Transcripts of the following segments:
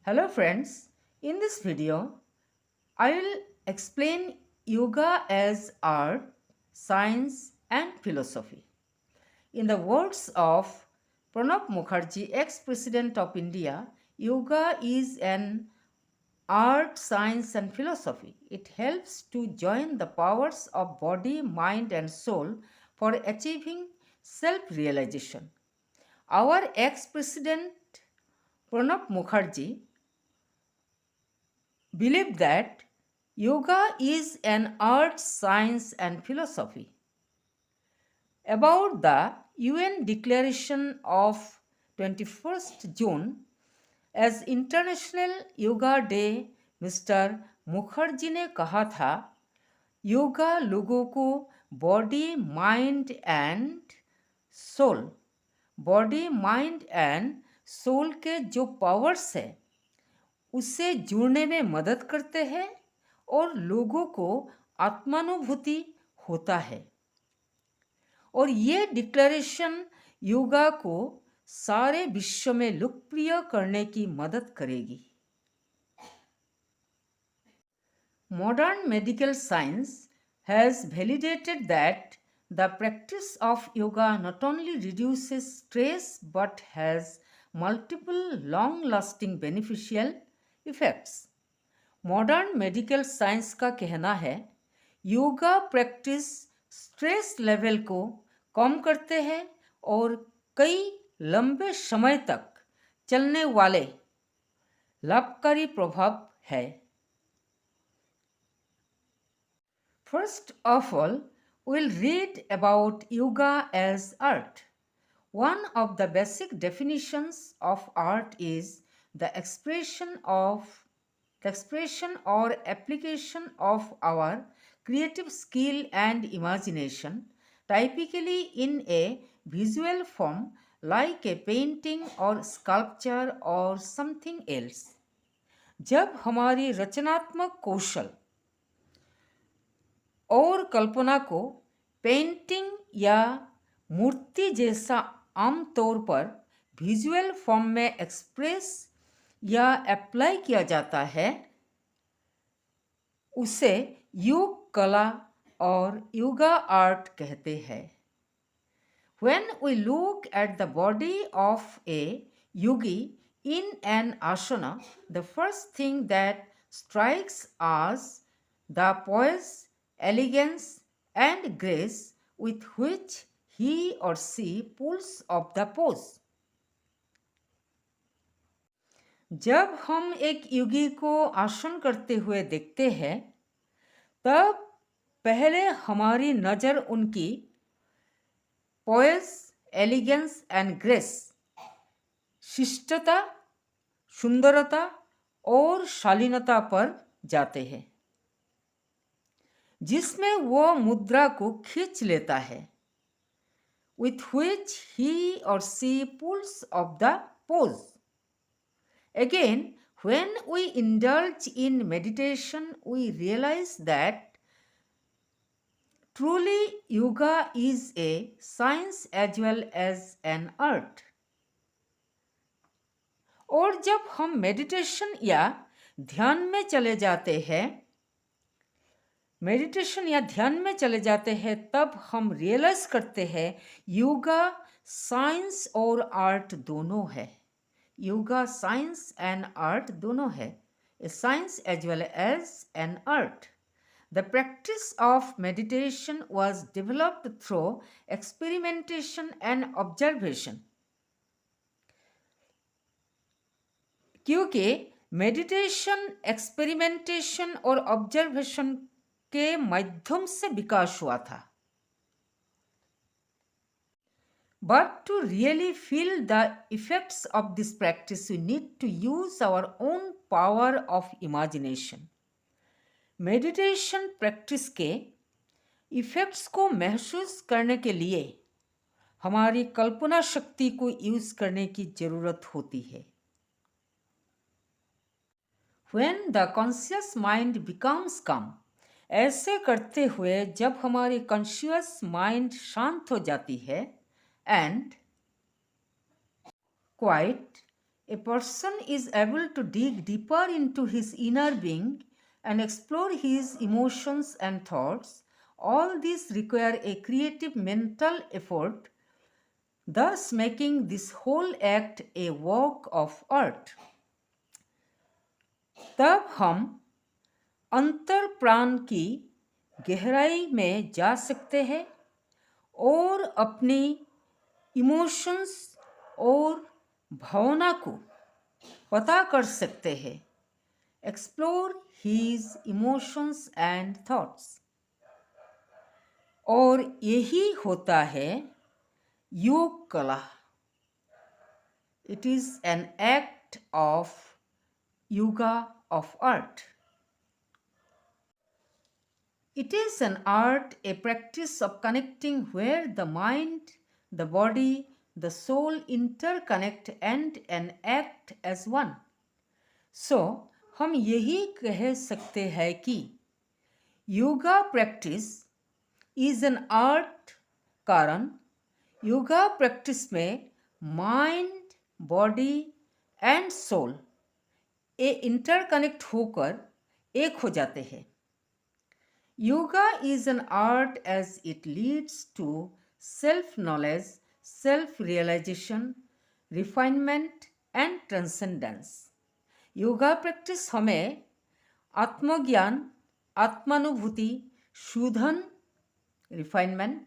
Hello friends, in this video I will explain yoga as art, science and philosophy. In the words of Pranab Mukherjee, ex-president of India, yoga is an art, science and philosophy. It helps to join the powers of body, mind and soul for achieving self-realization. Our ex-president Pranab Mukherjee believed that yoga is an art, science, and philosophy. About the UN Declaration of 21st June as International Yoga Day, mister Mukherjee ने कहा था, योगा लोगों को body mind and soul के जो powers है उससे जुड़ने में मदद करते हैं और लोगों को आत्मानुभूति होता है और ये डिक्लेरेशन योगा को सारे विश्व में लोकप्रिय करने की मदद करेगी. Modern medical science has validated that the practice of yoga not only reduces stress but has multiple long-lasting beneficial effects. Modern medical science का कहना है योगा प्रैक्टिस स्ट्रेस लेवल को कम करते हैं और कई लंबे समय तक चलने वाले लाभकारी प्रभाव है. First of all we'll read about yoga as art. One of the basic definitions of art is the expression or application of our creative skill and imagination, typically in a visual form like a painting or sculpture or something else. जब हमारी रचनात्मक कौशल और कल्पना को painting या मूर्ति जैसा आमतौर पर visual form में एक्सप्रेस या अप्लाई किया जाता है उसे योग कला और योगा आर्ट कहते हैं. When we look at the body of a yogi in an asana, the first thing that strikes us the poise, elegance and grace with which he or she pulls off the pose. जब हम एक योगी को आसन करते हुए देखते हैं तब पहले हमारी नज़र उनकी पोएज, एलिगेंस एंड ग्रेस, शिष्टता, सुंदरता और शालीनता पर जाते हैं जिसमें वो मुद्रा को खींच लेता है with which he or she pulls off the pose. Again, when we indulge in meditation, we realize that truly yoga is a science as well as an art. और जब हम मेडिटेशन या ध्यान में चले जाते हैं तब हम रियलाइज करते हैं योगा साइंस और आर्ट दोनों है. योगा साइंस एंड आर्ट दोनों है. A science as well as an art. The practice of meditation was developed through experimentation and observation. क्योंकि मेडिटेशन एक्सपेरिमेंटेशन और ऑब्जर्वेशन के माध्यम से विकास हुआ था. But to really feel the effects of this practice, we need to use our own power of imagination. Meditation practice के effects को महसूस करने के लिए हमारी कल्पना शक्ति को यूज़ करने की ज़रूरत होती है. When the conscious mind becomes calm, ऐसे करते हुए जब हमारी कॉन्शियस माइंड शांत हो जाती है and quiet, A person is able to dig deeper into his inner being and explore his emotions and thoughts. All these require a creative mental effort, thus making this whole act a work of art. तब हम अंतर प्राण की गहराई में जा सकते हैं और अपनी इमोशंस और भावना को पता कर सकते हैं. Explore his emotions and thoughts. और यही होता है योग कला. It is an act of yoga of art. It is an art, a practice of connecting where the mind, the body, the soul interconnect and act as one. So, हम यही कह सकते हैं कि yoga practice is an art, कारण yoga practice में mind, body and soul a interconnect होकर एक हो जाते हैं. Yoga is an art as it leads to self knowledge, self realization, refinement and transcendence. Yoga practice हमें आत्मज्ञान, आत्मानुभूति, शोधन, रिफाइनमेंट,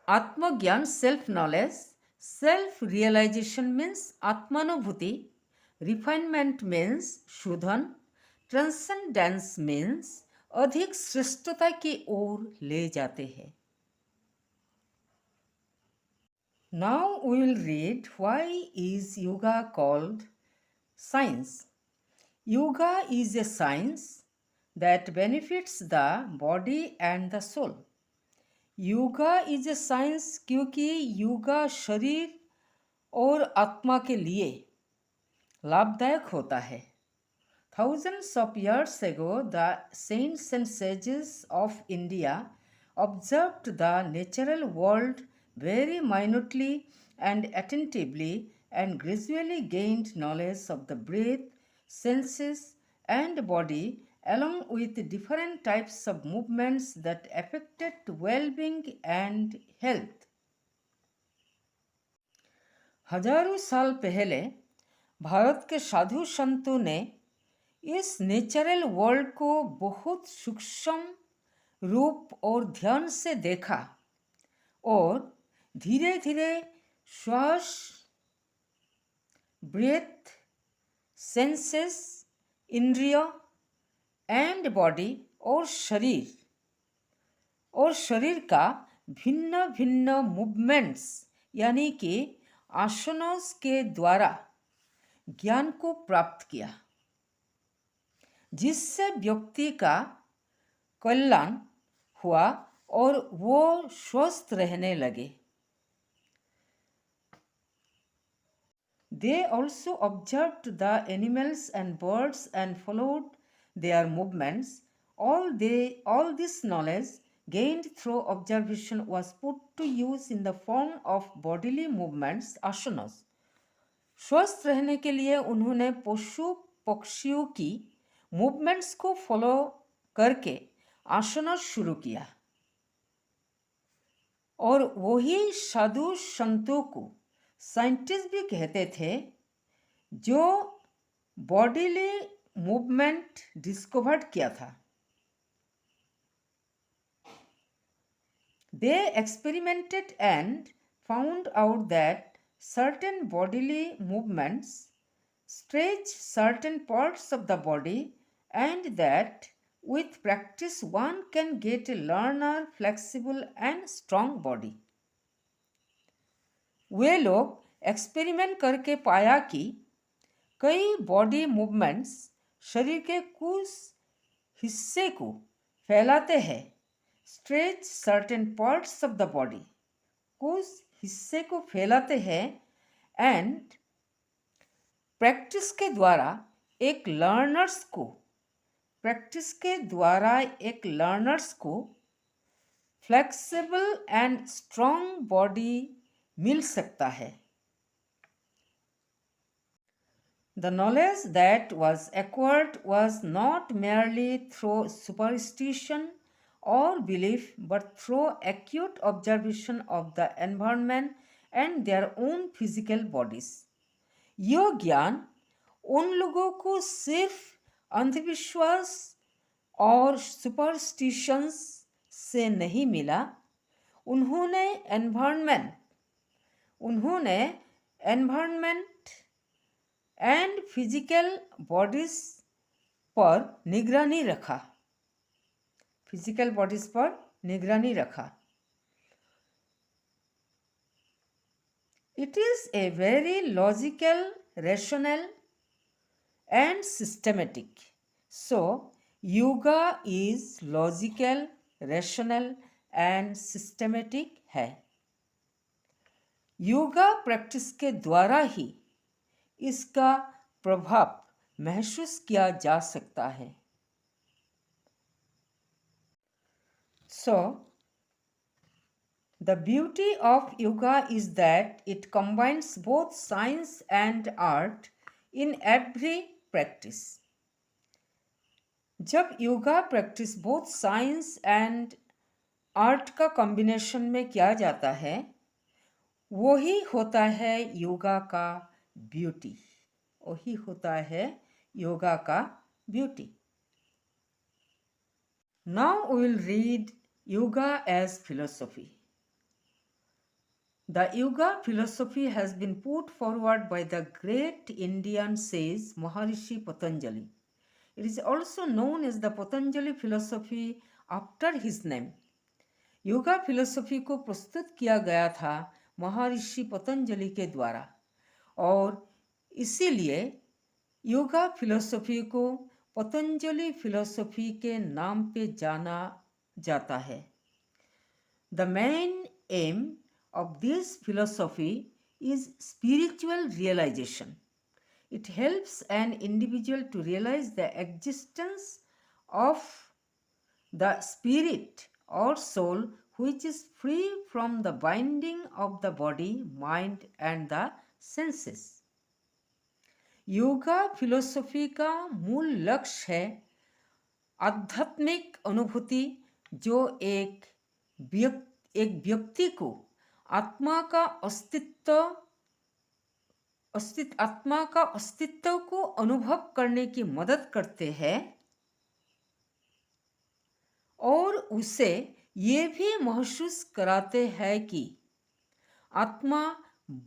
आत्मज्ञान self knowledge, self realization means आत्मानुभूति, रिफाइनमेंट मीन्स शोधन, ट्रांसेंडेंस मीन्स अधिक श्रेष्ठता की ओर ले जाते हैं. Now we will read why is yoga called science. Yoga is a science that benefits the body and the soul. Yoga is a science क्योंकि योगा शरीर और आत्मा के लिए लाभदायक होता है. Thousands of years ago, the saints and sages of India observed the natural world very minutely and attentively and gradually gained knowledge of the breath, senses, and body, along with different types of movements that affected well-being and health. हजारों साल पहले भारत के साधु संतों ने इस natural world को बहुत सूक्ष्म रूप और ध्यान से देखा और धीरे धीरे श्वास, ब्रेथ, सेंसेस, इंद्रिय एंड बॉडी और शरीर का भिन्न भिन्न मूवमेंट्स यानी कि आसनों के द्वारा ज्ञान को प्राप्त किया, जिससे व्यक्ति का कल्याण हुआ और वो स्वस्थ रहने लगे. They also observed the animals and birds and followed their movements. All this knowledge gained through observation was put to use in the form of bodily movements, asanas. स्वस्थ रहने के लिए उन्होंने पशु पक्षियों की मूवमेंट्स को फॉलो करके आसना शुरू किया और वही साधु संतों को साइंटिस्ट भी कहते थे जो बॉडीली मूवमेंट डिस्कवर्ड किया था. They experimented and found out that certain bodily movements stretch certain parts of the body and that with practice one can get a learner, flexible and strong body. वे लोग experiment करके पाया कि कई body movements शरीर के कुछ हिस्से को फैलाते हैं, stretch certain parts of the body, कुछ हिस्से को फैलाते हैं एंड प्रैक्टिस के द्वारा एक लर्नर्स को फ्लेक्सिबल एंड स्ट्रॉन्ग बॉडी मिल सकता है. The knowledge that was acquired was not merely through superstition or belief but through acute observation of the environment and their own physical bodies. यह ज्ञान उन लोगों को सिर्फ अंधविश्वास और सुपरस्टिशंस से नहीं मिला, उन्होंने एनवायरनमेंट एंड फिजिकल बॉडीज पर निगरानी रखा। It is a very logical, rational and systematic. So, yoga is logical, rational and systematic है। योगा प्रैक्टिस के द्वारा ही इसका प्रभाव महसूस किया जा सकता है। So, the beauty of yoga is that it combines both science and art in every practice. जब yoga practice both science and art का कॉम्बिनेशन में किया जाता है, वही होता है योगा का beauty. Now we will read yoga as philosophy. The yoga philosophy has been put forward by the great Indian sage Maharishi Patanjali. It is also known as the Patanjali philosophy after his name. Yoga philosophy को प्रस्तुत किया गया था महर्षि पतंजलि के द्वारा और इसीलिए yoga philosophy को पतंजलि फिलोसफी के नाम पे जाना जाता है। The main aim of this philosophy is spiritual realization. It helps an individual to realize the existence of the spirit or soul which is free from the binding of the body, mind and the senses. Yoga philosophy का मूल लक्ष्य है आध्यात्मिक अनुभूति जो एक व्यक्ति को आत्मा का अस्तित्व को अनुभव करने की मदद करते हैं और उसे ये भी महसूस कराते हैं कि आत्मा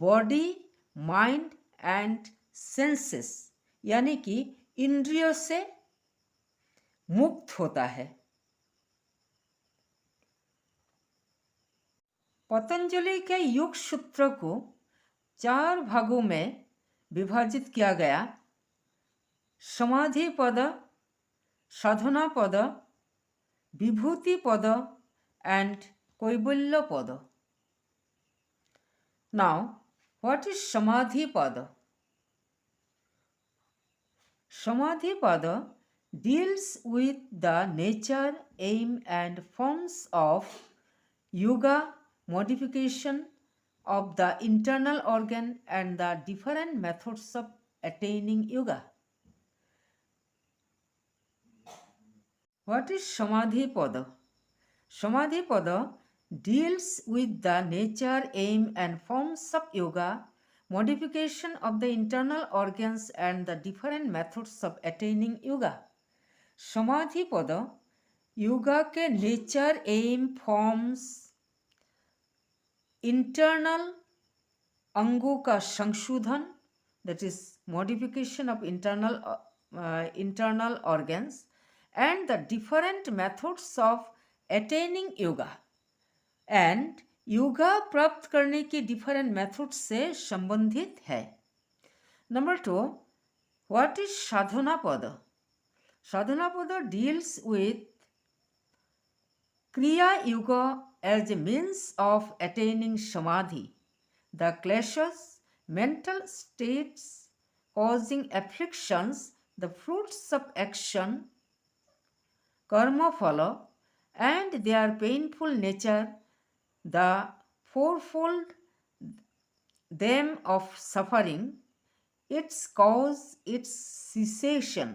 बॉडी, माइंड एंड सेंसेस यानी कि इंद्रियों से मुक्त होता है। पतंजलि के योग सूत्र को 4 भागों में विभाजित किया गया: समाधि पद, साधना पद, विभूति पद and Koibalya Pada. Now, what is Samadhi Pada? Samadhi Pada deals with the nature, aim and forms of yoga, modification of the internal organ and the different methods of attaining yoga. What is Samadhi Pada? Samadhi Pada deals with the nature, aim and forms of yoga, modification of the internal organs and the different methods of attaining yoga. Samadhi Pada yoga के nature, M, forms, internal अंगों का संशोधन that is modification of internal organs and the different methods of attaining yoga and yoga प्राप्त करने की different method से संबंधित है। नंबर 2, व्हाट इज साधना पद? साधना पद deals with kriya yoga as a means of attaining samadhi, the kleshas, mental states causing afflictions, the fruits of action, karma phala, and their painful nature, the fourfold them of suffering, its cause, its cessation,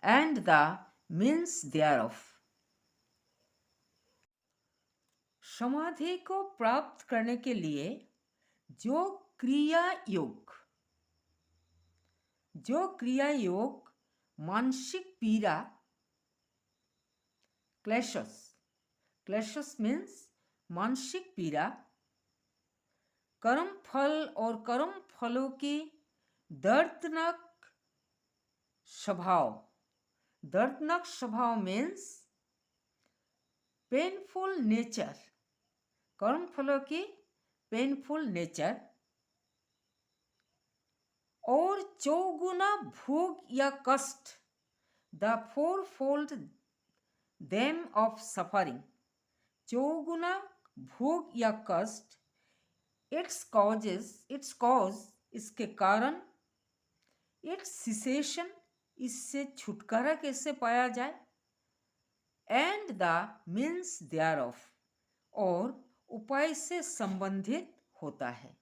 and the means thereof. समाधि को प्राप्त करने के लिए जो क्रिया योग मानसिक पीड़ा, क्लेशस मीन्स मानसिक पीड़ा, कर्म फल और कर्म फलों की दर्दनाक स्वभाव मीन्स पेनफुल नेचर, कर्म फलों की पेनफुल नेचर, और चौगुना भोग या कष्ट, द फोरफोल्ड देम ऑफ सफरिंग, चौगुना भोग या कष्ट, इट्स कॉज इसके कारण, इट्स सिसेशन इससे छुटकारा कैसे पाया जाए, एंड द मीन्स देयरऑफ और उपाय से संबंधित होता है।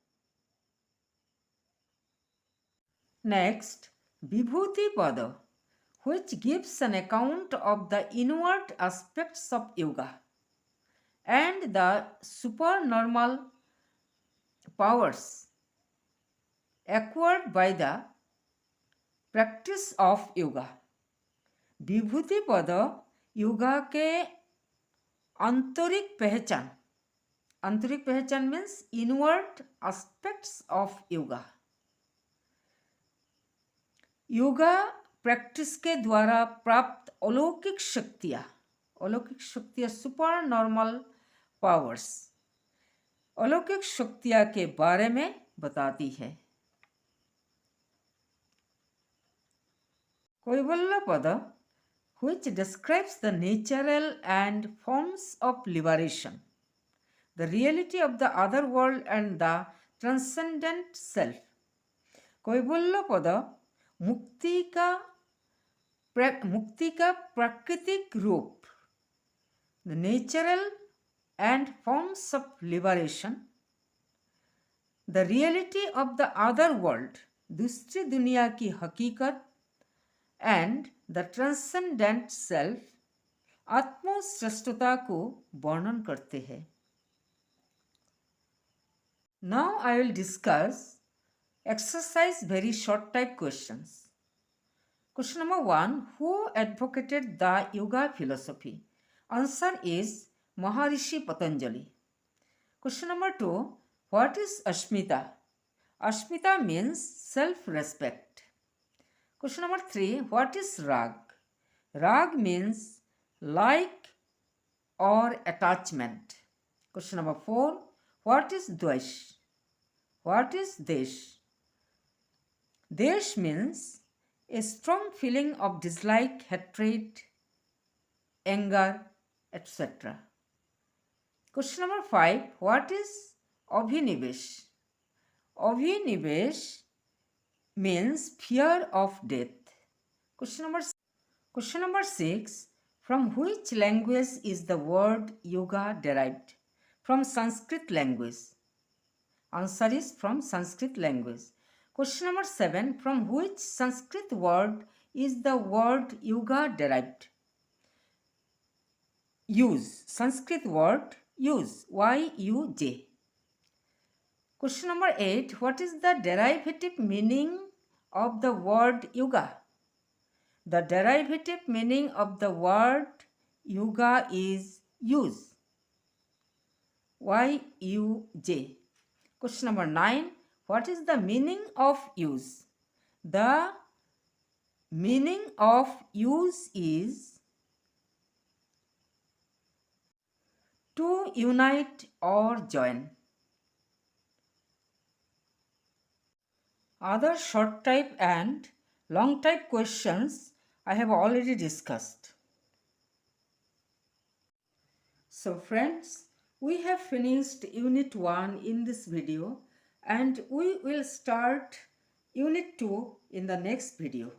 नेक्स्ट, विभूति पद, which gives an account of the inward aspects of yoga and the supernormal powers acquired by the practice of yoga. विभूति पद योगा के आंतरिक पहचान means inward aspects of yoga, yoga practice के द्वारा प्राप्त अलौकिक शक्तियाँ सुपर नॉर्मल पावर्स, अलौकिक शक्तियाँ के बारे में बताती है। कैवल्य पद, which describes the natural and forms of liberation, the reality of the other world and the transcendent self. कैवल्य पद मुक्ति का प्राकृतिक रूप, the natural and forms of liberation, the reality of the other world, दूसरी दुनिया की हकीकत, and the transcendent self, आत्मश्रेष्ठता को वर्णन करते हैं। Now I will discuss exercise very short type questions. Question number 1, who advocated the yoga philosophy? Answer is Maharishi Patanjali. Question number 2, what is Ashmita? Ashmita means self-respect. Question number 3, what is Rag? Rag means like or attachment. Question number 4, what is Dvesh? What is Desh? Desh means a strong feeling of dislike, hatred, anger, etc. Question number 5, what is Abhinivesh? Abhinivesh means fear of death. Question number 6, from which language is the word yoga derived? From Sanskrit language. Answer is from Sanskrit language. Question number 7, from which Sanskrit word is the word yoga derived? Use. Sanskrit word use. Y-U-J. Question number 8, what is the derivative meaning of the word yoga? The derivative meaning of the word yoga is use. Y-U-J. Question number 9, what is the meaning of use? The meaning of use is to unite or join. Other short type and long type questions I have already discussed. So friends, we have finished Unit 1 in this video and we will start Unit 2 in the next video.